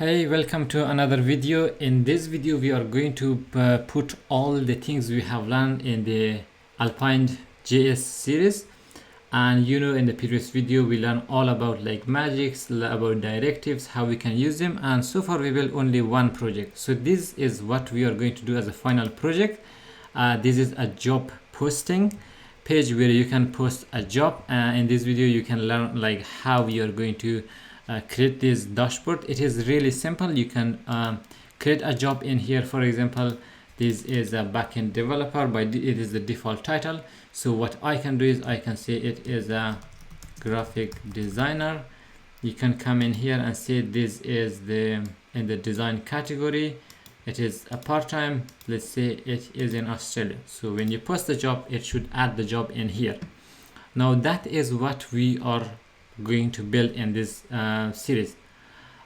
Hey, welcome to another video. In this video we are going to put all the things we have learned in the Alpine.js series. And in the previous video we learned all about like magics, about directives, how we can use them, and so far we built only one project. So this is what we are going to do as a final project. This is a job posting page where you can post a job. In this video you can learn like how you are going to create this dashboard. It is really simple. You can create a job in here. For example, this is a backend developer, but it is the default title. So what I can do is I can say it is a graphic designer. You can come in here and say this is in the design category. It is a part-time. Let's say it is in Australia. So when you post the job, it should add the job in here. Now that is what we are going to build in this series.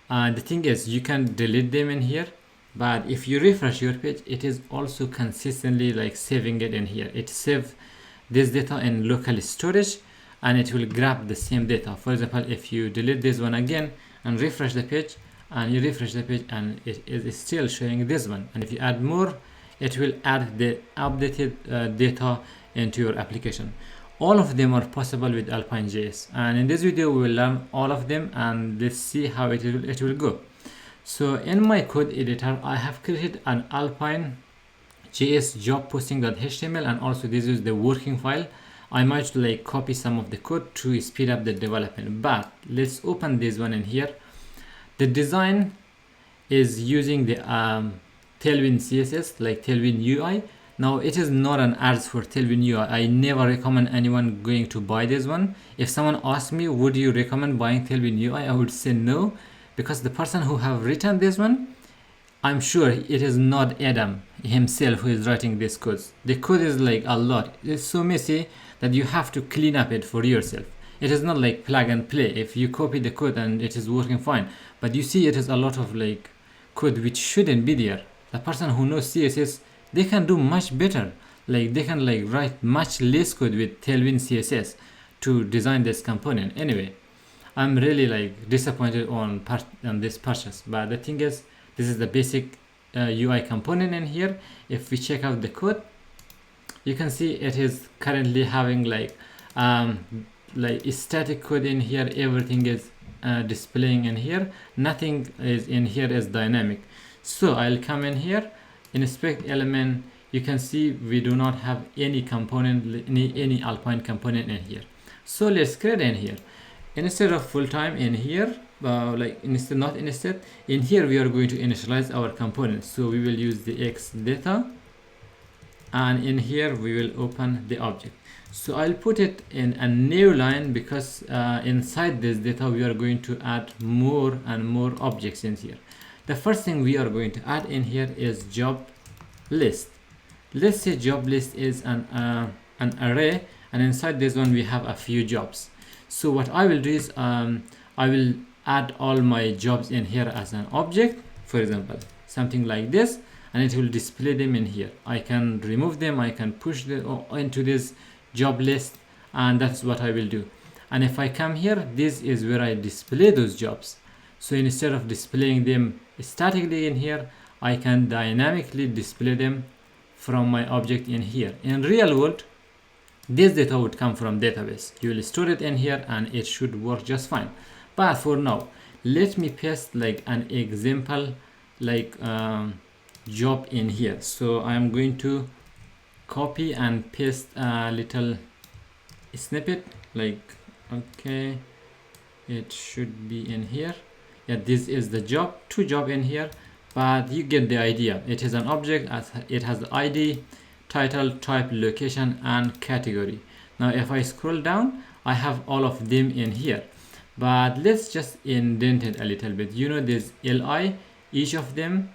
The thing is, you can delete them in here, but if you refresh your page, it is also consistently like saving it in here. It saves this data in local storage and it will grab the same data. For example, if you delete this one again and refresh the page, and you refresh the page and it is still showing this one, and if you add more, it will add the updated data into your application. All of them are possible with Alpine.js, and in this video we will learn all of them, and let's see how it will go. So in my code editor I have created an Alpine.js job posting.html, and also this is the working file. I might like copy some of the code to speed up the development, but let's open this one in here. The design is using the Tailwind CSS, like Tailwind UI. Now it is not an ads for Tailwind UI. I never recommend anyone going to buy this one. If someone asks me, would you recommend buying Tailwind UI? I would say no, because the person who have written this one, I'm sure it is not Adam himself who is writing this code. The code is like a lot. It's so messy that you have to clean up it for yourself. It is not like plug and play. If you copy the code and it is working fine, but you see it is a lot of like code which shouldn't be there. The person who knows CSS, they can do much better. Like they can like write much less code with Tailwind CSS to design this component. Anyway, I'm really like disappointed on this purchase. But the thing is, this is the basic UI component in here. If we check out the code, you can see it is currently having like static code in here. Everything is displaying in here. Nothing is in here is dynamic. So I'll come in here, inspect element. You can see we do not have any component, any Alpine component in here. So let's create in here. Instead of full-time in here, in here we are going to initialize our components. So we will use the X data, and in here we will open the object. So I'll put it in a new line because inside this data we are going to add more and more objects in here. The first thing we are going to add in here is job list. Let's say job list is an array, and inside this one we have a few jobs. So what I will do is I will add all my jobs in here as an object, for example something like this, and it will display them in here. I can remove them, I can push them into this job list, and that's what I will do. And if I come here, this is where I display those jobs. So instead of displaying them statically in here, I can dynamically display them from my object in here. In real world, this data would come from database. You will store it in here and it should work just fine. But for now, let me paste like an example like job in here. So I'm going to copy and paste a little snippet, like okay, it should be in here. Yeah, this is the job, two job in here, but you get the idea. It is an object, as it has the ID, title, type, location, and category. Now if I scroll down, I have all of them in here, but let's just indent it a little bit. There's li, each of them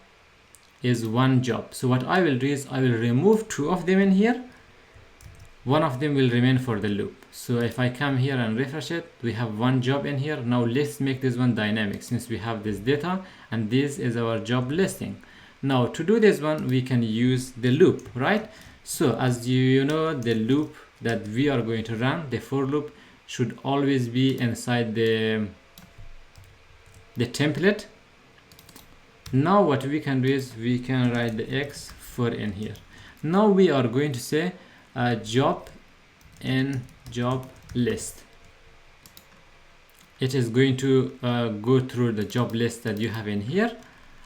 is one job. So what I will do is I will remove two of them in here. One of them will remain for the loop. So if I come here and refresh it, we have one job in here. Now let's make this one dynamic, since we have this data and this is our job listing. Now to do this one, we can use the loop, right? So as you know, the loop that we are going to run, the for loop, should always be inside the template. Now what we can do is we can write the x for in here. Now we are going to say job in job list. It is going to go through the job list that you have in here,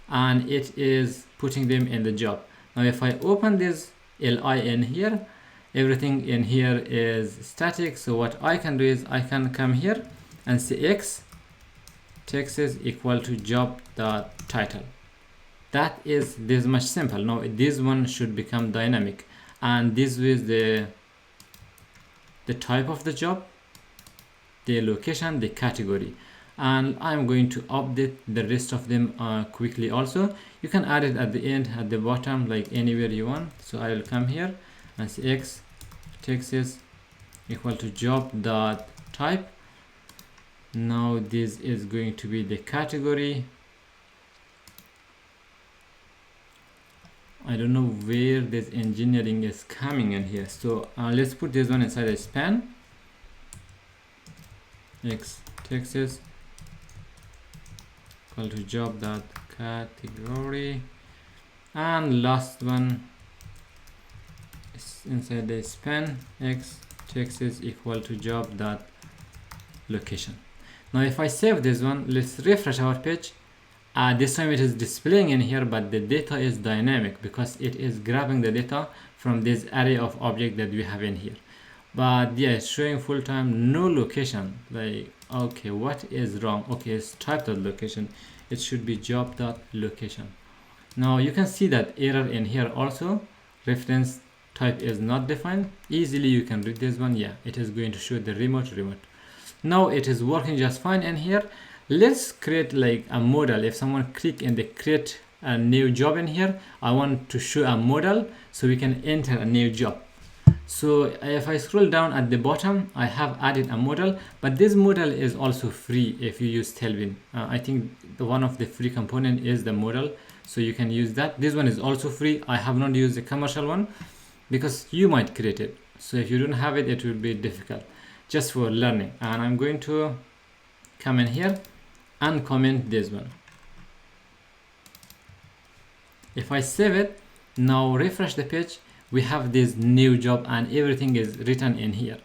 and it is putting them in the job. Now if I open this li in here, everything in here is static. So what I can do is I can come here and say x text is equal to job dot title. That is this much simple. Now this one should become dynamic, and this is the type of the job, the location, the category, and I'm going to update the rest of them quickly. Also you can add it at the end, at the bottom, like anywhere you want. So I will come here and say x text is equal to job dot type. Now this is going to be the category. I don't know where this engineering is coming in here. So let's put this one inside a span. X text is equal to job dot category, and last one is inside the span. X text is equal to job dot location. Now if I save this one, let's refresh our page. This time it is displaying in here, but the data is dynamic because it is grabbing the data from this array of objects that we have in here. But yeah, it's showing full time, no location. Like, okay, what is wrong? Okay, it's type dot location. It should be job dot location. Now you can see that error in here also. Reference type is not defined. Easily you can read this one. Yeah, it is going to show the remote. Now it is working just fine in here. Let's create like a model. If someone click in the create a new job in here, I want to show a model so we can enter a new job. So if I scroll down at the bottom, I have added a model, but this model is also free if you use Tailwind. I think one of the free component is the model, so you can use that. This one is also free. I have not used the commercial one because you might create it. So if you don't have it, it will be difficult just for learning. And I'm going to come in here and comment this one. If I save it, now refresh the page, we have this new job and everything is written in here.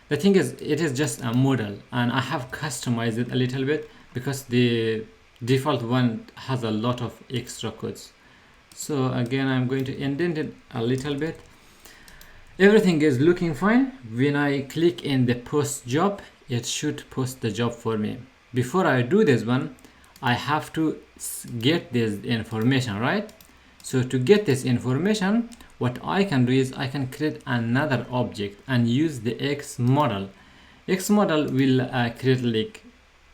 The thing is, it is just a model and I have customized it a little bit because the default one has a lot of extra codes. So again, I'm going to indent it a little bit. Everything is looking fine. When I click in the post job, it should post the job for me. Before I do this one, I have to get this information, right? So to get this information, what I can do is I can create another object and use the X model. X model will create like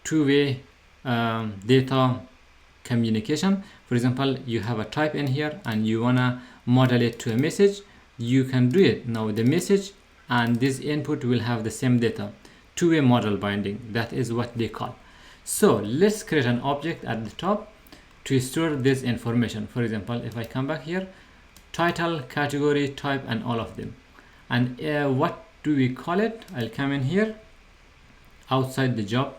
two-way data communication. For example, you have a type in here and you wanna model it to a message, you can do it. Now the message and this input will have the same data. Two-way model binding, that is what they call. So let's create an object at the top to store this information. For example, if I come back here, title, category, type, and all of them. And what do we call it? I'll come in here outside the job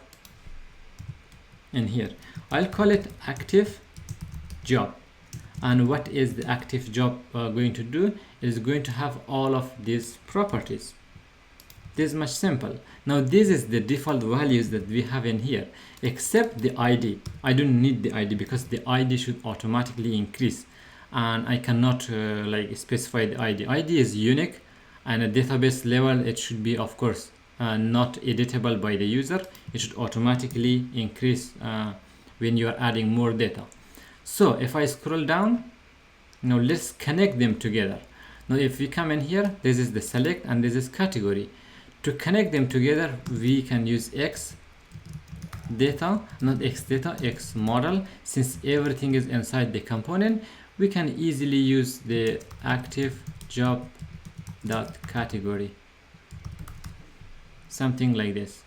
in here. I'll call it active job. And what is the active job going to do? It is going to have all of these properties. This is much simple. Now this is the default values that we have in here, except the ID. I don't need the ID because the ID should automatically increase, and I cannot like specify the ID. ID is unique, and at database level it should be, of course, not editable by the user. It should automatically increase when you are adding more data. So if I scroll down, now let's connect them together. Now if we come in here, this is the select and this is category. To connect them together, we can use X data, not X data, X model. Since everything is inside the component, we can easily use the active job dot category. Something like this.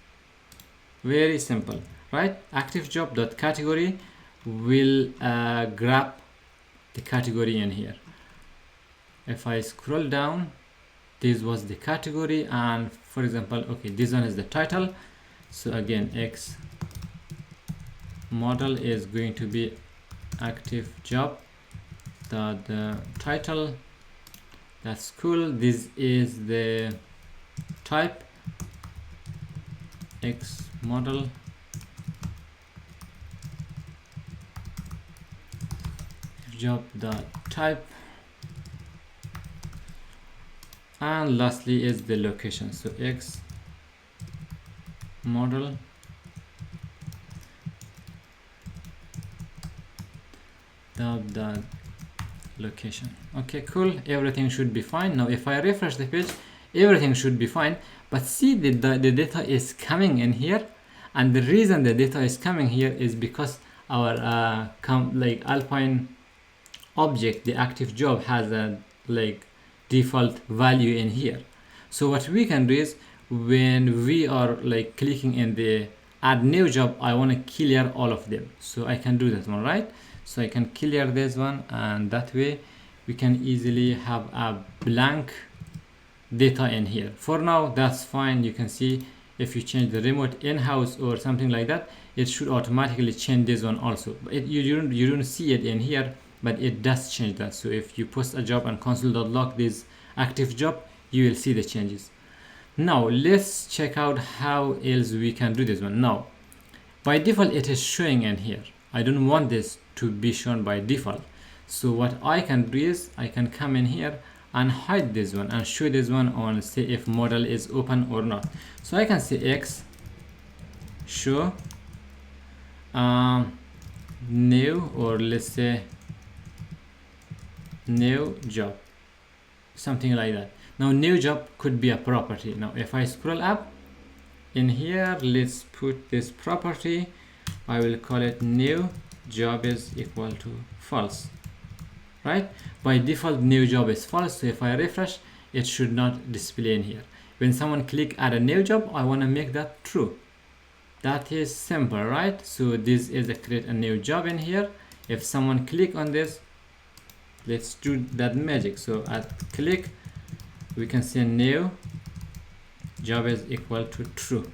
Very simple, right? Active job dot category will grab the category in here. If I scroll down, this was the category, and for example, okay, this one is the title. So again, X model is going to be active job dot title. That's cool. This is the type X model. Job dot type, and lastly is the location. So X model dot location. Okay, cool. Everything should be fine. Now if I refresh the page, everything should be fine, but see the data is coming in here, and the reason the data is coming here is because our Alpine object, the active job, has a default value in here. So what we can do is, when we are clicking in the add new job, I want to clear all of them. So I can do that one, right? So I can clear this one, and that way we can easily have a blank data in here. For now, that's fine. You can see if you change the remote in-house or something like that, it should automatically change this one also. You don't see it in here, but it does change that. So if you post a job and console.log this active job, you will see the changes. Now let's check out how else we can do this one. Now by default it is showing in here. I don't want this to be shown by default. So what I can do is I can come in here and hide this one and show this one on, say, if model is open or not. So I can say X show new, or let's say new job, something like that. Now new job could be a property. Now if I scroll up in here, let's put this property. I will call it new job is equal to false, right? By default new job is false, so if I refresh, it should not display in here. When someone click add a new job, I want to make that true. That is simple, right? So this is a create a new job in here. If someone click on this, let's do that magic. So at click, we can say new job is equal to true.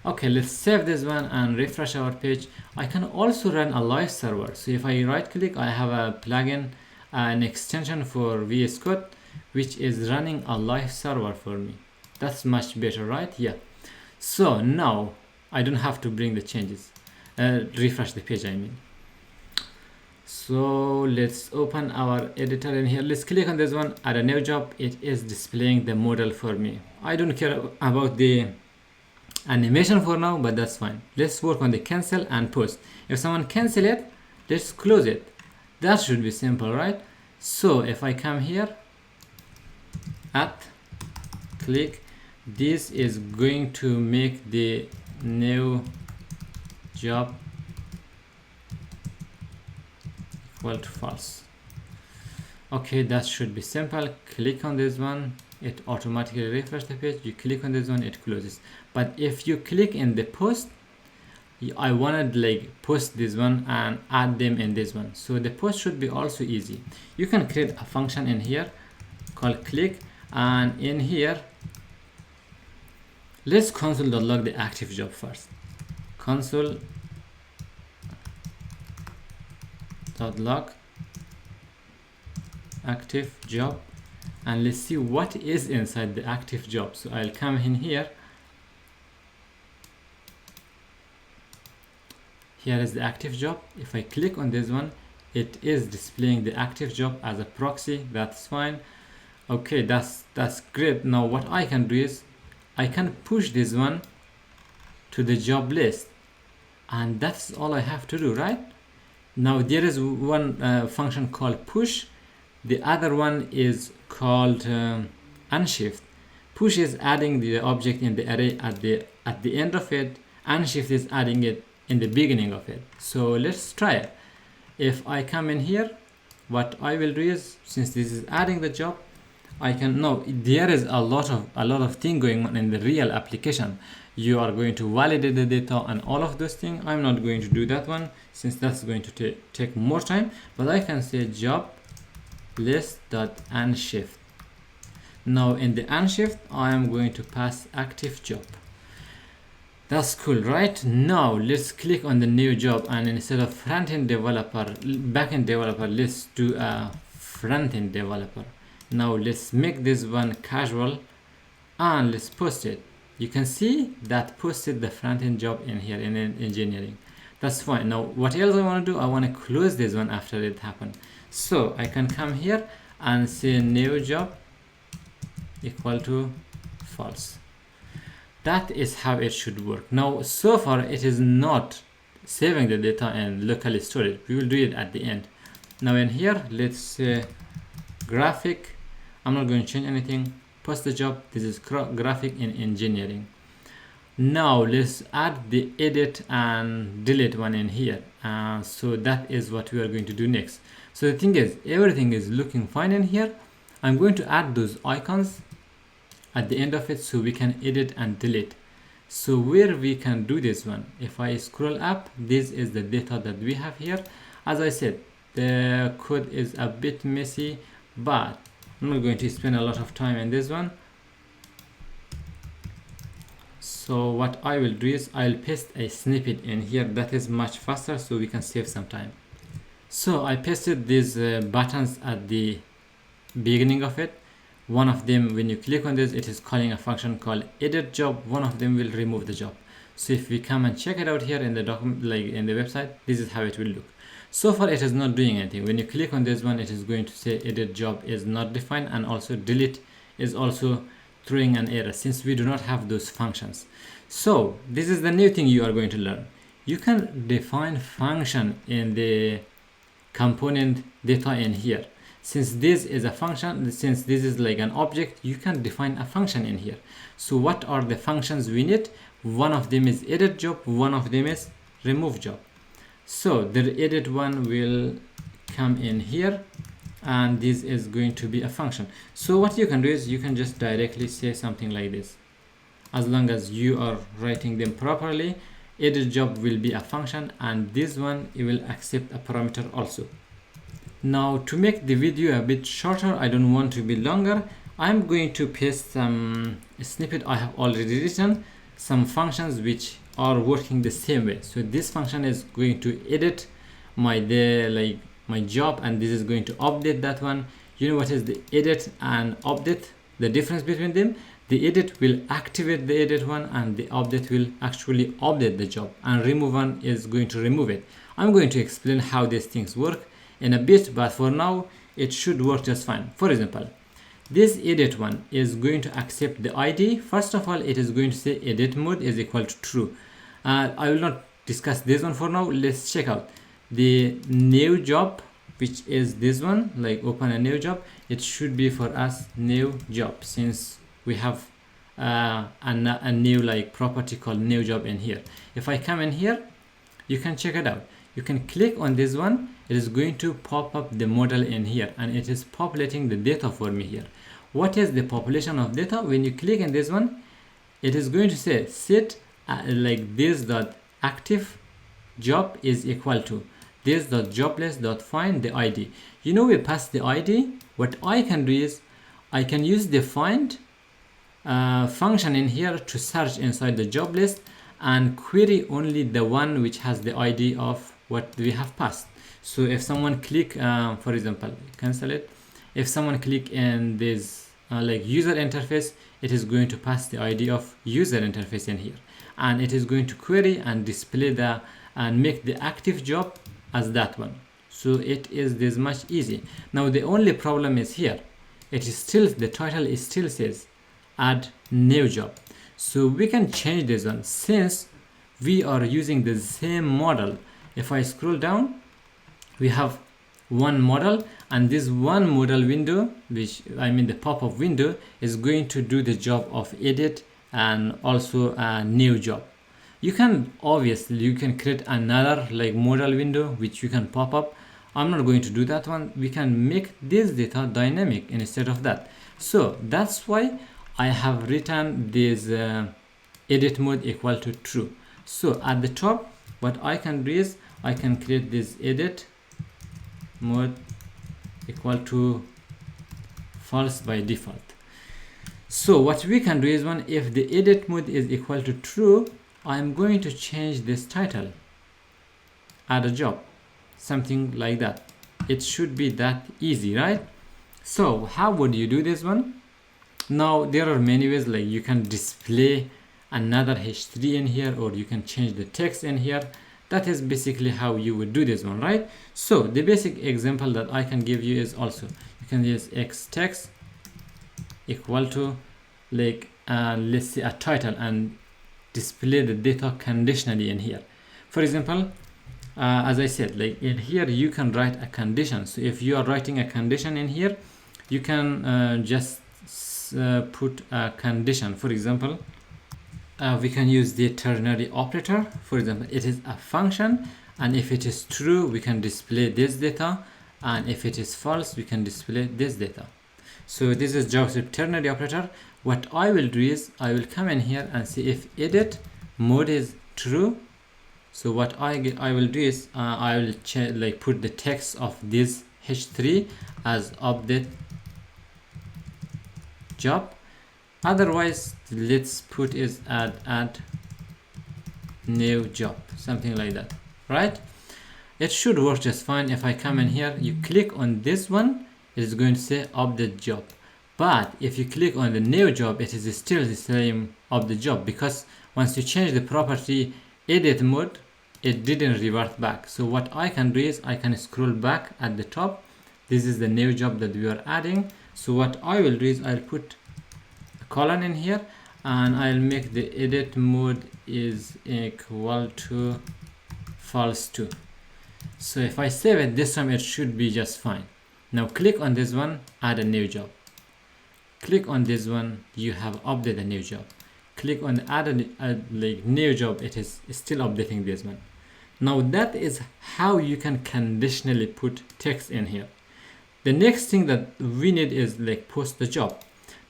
Okay, let's save this one and refresh our page. I can also run a live server. So if I right click, I have a plugin, an extension for VS Code, which is running a live server for me. That's much better, right? Yeah. So now I don't have to bring the changes, refresh the page, I mean. So let's open our editor in here. Let's click on this one, add a new job. It is displaying the model for me. I don't care about the animation for now, but that's fine. Let's work on the cancel and post. If someone cancel it, let's close it. That should be simple, right? So if I come here at click, this is going to make the new job equal to false. Okay, that should be simple. Click on this one, it automatically refreshes the page. You click on this one, it closes. But if you click in the post, I wanted post this one and add them in this one. So the post should be also easy. You can create a function in here called click, and in here let's console.log the active job first. Console.log active job, and let's see what is inside the active job. So I'll come in here. Here is the active job. If I click on this one, it is displaying the active job as a proxy. That's fine. Okay, that's great. Now what I can do is I can push this one to the job list, and that's all I have to do, right? Now there is one function called push. The other one is called unshift. Push is adding the object in the array at the end of it. Unshift is adding it in the beginning of it. So let's try it. If I come in here, what I will do is, since this is adding the job, I can know there is a lot of things going on in the real application. You are going to validate the data and all of those things. I'm not going to do that one since that's going to take more time, but I can say job list.unshift. Now in the unshift, I am going to pass active job. That's cool, right? Now let's click on the new job, and instead of front-end developer, back-end developer, let's do a front-end developer. Now let's make this one casual and let's post it. You can see that posted the front-end job in here in engineering. That's fine. Now what else I want to do? I want to close this one after it happened. So I can come here and say new job equal to false. That is how it should work. Now so far it is not saving the data and locally storage. We will do it at the end. Now in here, let's say graphic. I'm not going to change anything. Post the job. This is graphic in engineering. Now let's add the edit and delete one in here. So that is what we are going to do next. So the thing is, everything is looking fine in here. I'm going to add those icons at the end of it so we can edit and delete. So where we can do this one, if I scroll up, this is the data that we have here. As I said, the code is a bit messy, but I'm not going to spend a lot of time in this one. So what I will do is I'll paste a snippet in here that is much faster so we can save some time. So I pasted these buttons at the beginning of it. One of them, when you click on this, it is calling a function called edit job. One of them will remove the job. So if we come and check it out here in the document, like in the website, this is how it will look. So far it is not doing anything. When you click on this one, it is going to say edit job is not defined, and also delete is also throwing an error since we do not have those functions. So this is the new thing you are going to learn. You can define function in the component data in here. Since this is a function, since this is like an object, you can define a function in here. So what are the functions we need? One of them is edit job, one of them is remove job. So the edit one will come in here, and this is going to be a function. So what you can do is you can just directly say something like this. As long as you are writing them properly, edit job will be a function, and this one it will accept a parameter also. Now to make the video a bit shorter, I don't want to be longer, I'm going to paste some snippet I have already written, some functions which are working the same way. So this function is going to edit my job, and this is going to update that one. You know what is the edit and update? The difference between them? The edit will activate the edit one, and the update will actually update the job, and remove one is going to remove it. I'm going to explain how these things work in a bit, but for now it should work just fine. For example, this edit one is going to accept the ID. First of all, it is going to say edit mode is equal to true. I will not discuss this one for now. Let's check out the new job, which is this one, like open a new job. It should be for us new job, since we have a new like property called new job in here. If I come in here, you can check it out. You can click on this one. It is going to pop up the model in here, and it is populating the data for me here. What is the population of data? When you click on this one, it is going to say set like this dot active job is equal to this dot jobless dot find the ID. You know, we pass the ID. What I can do is I can use the find function in here to search inside the job list and query only the one which has the ID of what we have passed. So if someone click, for example, cancel it. If someone click in this like user interface, it is going to pass the ID of user interface in here, and it is going to query and display the and make the active job as that one. So it is this much easy. Now the only problem is here. It is still, the title is still says add new job. So we can change this one since we are using the same model. If I scroll down, we have one model, and this one model window, which I mean the pop-up window, is going to do the job of edit and also a new job. You can obviously you can create another like model window which you can pop up. I'm not going to do that one. We can make this data dynamic instead of that. So that's why I have written this edit mode equal to true. So at the top, what I can do is I can create this edit mode equal to false by default. So what we can do is, one, if the edit mode is equal to true, I'm going to change this title, add a job, something like that. It should be that easy, right? So how would you do this one? Now there are many ways, like you can display another h3 in here, or you can change the text in here. That is basically how you would do this one, right? So the basic example that I can give you is also you can use x text equal to like let's say a title, and display the data conditionally in here. For example, as I said, like in here you can write a condition. So if you are writing a condition in here, you can just put a condition. For example, we can use the ternary operator. For example, it is a function, and if it is true we can display this data, and if it is false we can display this data. So this is JavaScript ternary operator. What I will do is I will come in here and see if edit mode is true. So what I will do is I will like put the text of this h3 as update job. Otherwise, let's put is add new job, something like that, right? It should work just fine. If I come in here, you click on this one, it is going to say update job. But if you click on the new job, it is still the same update job, because once you change the property edit mode, it didn't revert back. So what I can do is I can scroll back at the top. This is the new job that we are adding. So what I will do is I'll put a colon in here, and I'll make the edit mode is equal to false 2. So if I save it, this time it should be just fine. Now click on this one, add a new job. Click on this one, you have updated a new job. Click on the add a like new job, it is still updating this one. Now that is how you can conditionally put text in here. The next thing that we need is like post the job.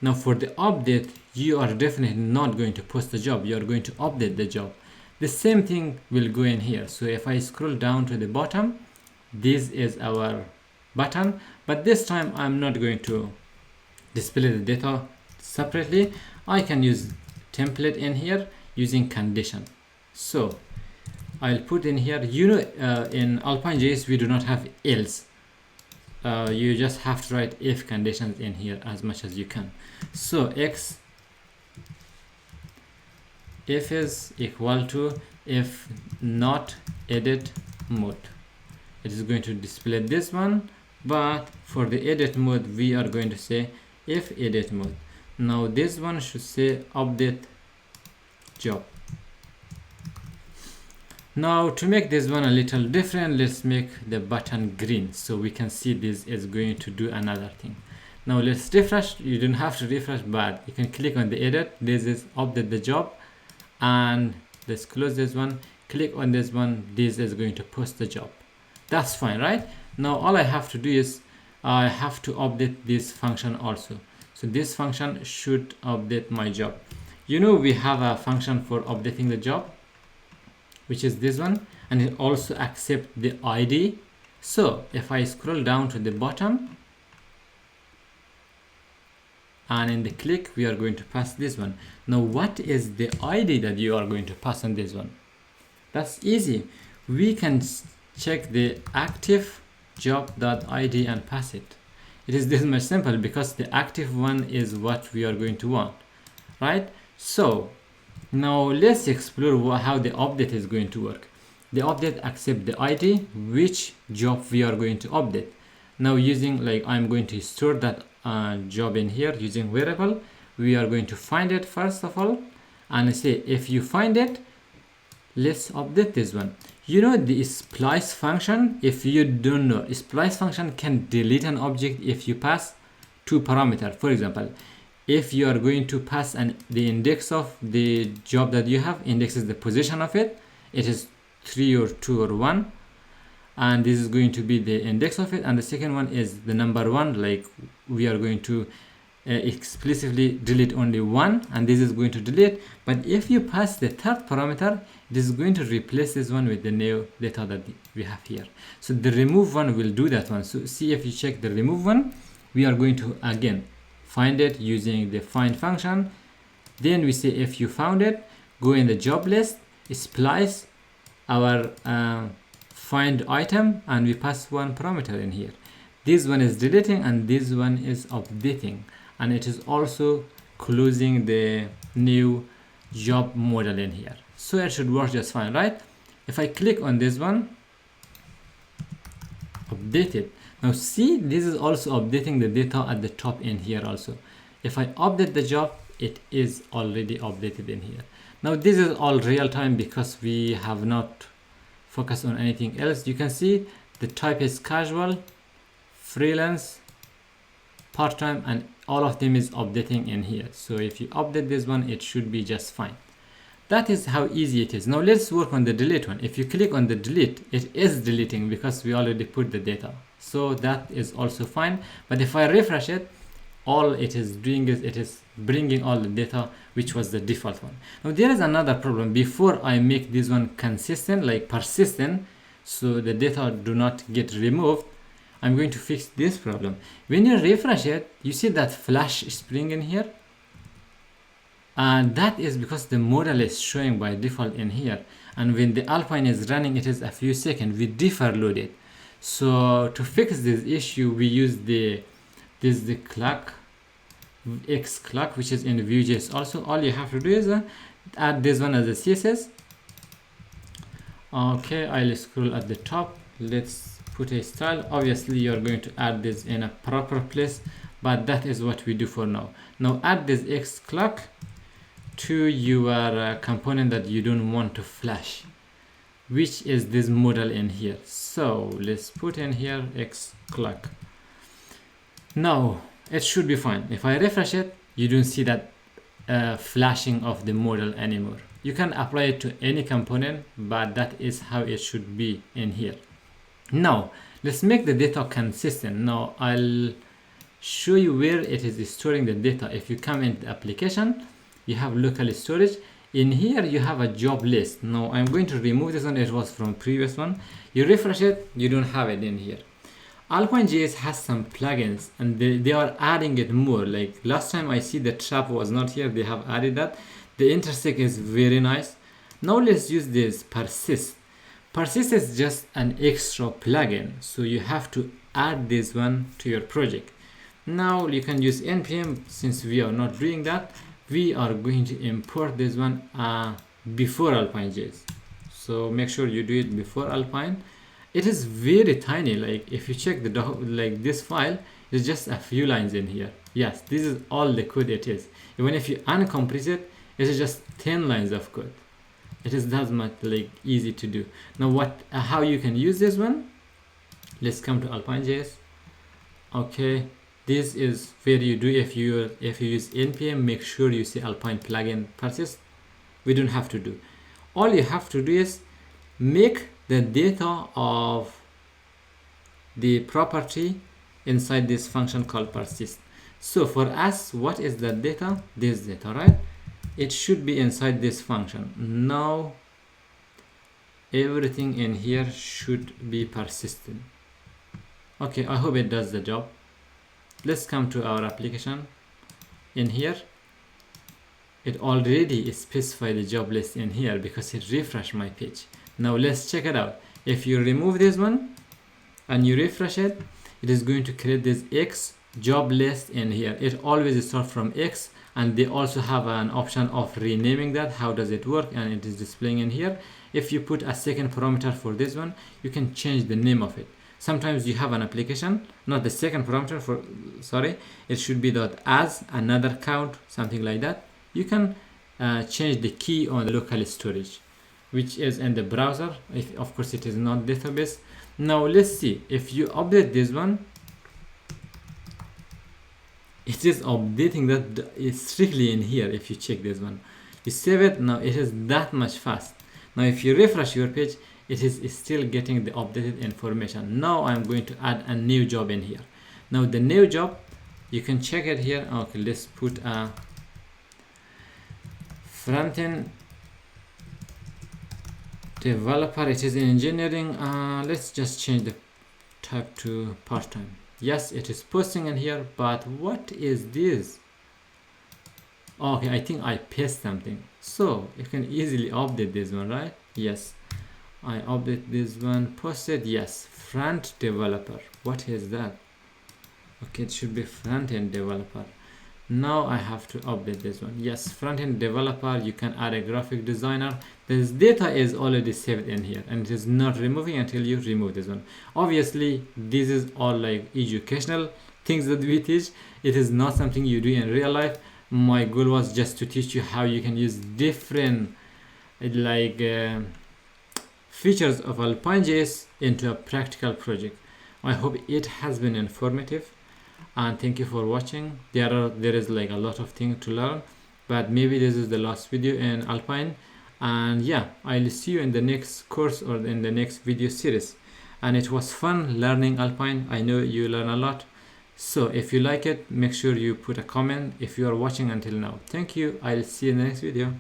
Now for the update, you are definitely not going to post the job, you are going to update the job. The same thing will go in here. So if I scroll down to the bottom, this is our button, but this time I'm not going to display the data separately. I can use template in here using condition. So I'll put in here, in Alpine.js we do not have else. You just have to write if conditions in here as much as you can. So x if is equal to if not edit mode. It is going to display this one, but for the edit mode we are going to say if edit mode. Now this one should say update job. Now to make this one a little different, let's make the button green so we can see this is going to do another thing. Now let's refresh. You don't have to refresh, but you can click on the edit. This is update the job, and let's close this one. Click on this one, this is going to post the job. That's fine, right? Now all I have to do is I have to update this function also. So this function should update my job. We have a function for updating the job, which is this one, and it also accepts the ID. So if I scroll down to the bottom, and in the click we are going to pass this one. Now what is the ID that you are going to pass on this one? That's easy. We can check the active job.id and pass it. It is this much simple, because the active one is what we are going to want, right? So now let's explore how the update is going to work. The update accepts the ID, which job we are going to update. Now using I'm going to store that job in here using variable. We are going to find it first of all, and say if you find it, let's update this one. The splice function, if you don't know, splice function can delete an object if you pass 2 parameters. For example, if you are going to pass the index of the job that you have, index is the position of it, it is 3 or 2 or 1, and this is going to be the index of it, and the second one is the number 1, like we are going to explicitly delete only 1, and this is going to delete. But if you pass the third parameter, this is going to replace this one with the new data that we have here. So the remove one will do that one. So see, if you check the remove one, we are going to again find it using the find function. Then we say if you found it, go in the job list, splice our find item, and we pass one parameter in here. This one is deleting and this one is updating, and it is also closing the new job model in here. So it should work just fine, right? If I click on this one, update it. Now see, this is also updating the data at the top in here also. If I update the job, it is already updated in here. Now this is all real time because we have not focused on anything else. You can see the type is casual, freelance, part-time, and all of them is updating in here. So if you update this one, it should be just fine. That is how easy it is. Now let's work on the delete one. If you click on the delete, it is deleting because we already put the data. So that is also fine. But if I refresh it, all it is doing is it is bringing all the data which was the default one. Now there is another problem. Before I make this one consistent, like persistent, so the data do not get removed, I'm going to fix this problem. When you refresh it, you see that flash spring in here, and that is because the model is showing by default in here, and when the Alpine is running, it is a few seconds. We defer load it. So to fix this issue, we use the clock, X clock, which is in Vue.js also. All you have to do is add this one as a CSS. Okay, I'll scroll at the top. Let's put a style. Obviously you're going to add this in a proper place, but that is what we do for now. Now add this X clock to your component that you don't want to flash, which is this model in here. So let's put in here X clock. Now it should be fine. If I refresh it, you don't see that flashing of the model anymore. You can apply it to any component, but that is how it should be in here. Now let's make the data consistent. Now I'll show you where it is storing the data. If you come into the application, you have local storage. In here you have a job list. Now I'm going to remove this one. It was from previous one. You refresh it, you don't have it in here. Alpine.js has some plugins and they are adding it more. Like last time I see the trap was not here, they have added that. The intersect is very nice. Now let's use this persist. Persist is just an extra plugin, so you have to add this one to your project. Now you can use npm. Since we are not doing that, we are going to import this one before Alpine.js. So make sure you do it before Alpine. It is very tiny. Like if you check the like this file, it's just a few lines in here. Yes, this is all the code it is. Even if you uncompress it, it is just 10 lines of code. It is that much like easy to do. Now how you can use this one? Let's come to Alpine.js. Okay, this is where you do, if you use npm, make sure you see Alpine plugin persist. We don't have to do. All you have to do is make the data of the property inside this function called persist. So for us, what is the data? This data, right? It should be inside this function. Now everything in here should be persistent. Okay, I hope it does the job. Let's come to our application. In here it already specified the job list in here because it refreshed my page. Now let's check it out. If you remove this one and you refresh it, it is going to create this X job list in here. It always starts from X, and they also have an option of renaming that. How does it work? And it is displaying in here. If you put a second parameter for this one, you can change the name of it. Sometimes you have an application, not the second parameter for, sorry, it should be .as, another count, something like that. You can change the key on the local storage, which is in the browser. If, of course, it is not database. Now let's see. If you update this one, it is updating that is strictly in here. If you check this one, you save it. Now it is that much fast. Now if you refresh your page, it is still getting the updated information. Now I'm going to add a new job in here. Now the new job, you can check it here. Okay, let's put a front-end developer. It is in engineering. Let's just change the type to part-time. Yes, it is posting in here, but what is this? Okay, I think I paste something, so you can easily update this one, right? Yes, I update this one, posted. Yes, front developer, what is that? Okay, it should be front-end developer. Now I have to update this one. Yes, front-end developer, you can add a graphic designer. This data is already saved in here and it is not removing until you remove this one. Obviously this is all like educational things that we teach. It is not something you do in real life. My goal was just to teach you how you can use different like features of Alpine.js into a practical project. I hope it has been informative and thank you for watching. There is like a lot of things to learn, but maybe this is the last video in Alpine, and yeah, I'll see you in the next course or in the next video series. And it was fun learning Alpine. I know you learn a lot, so if you like it, make sure you put a comment if you are watching until now. Thank you. I'll see you in the next video.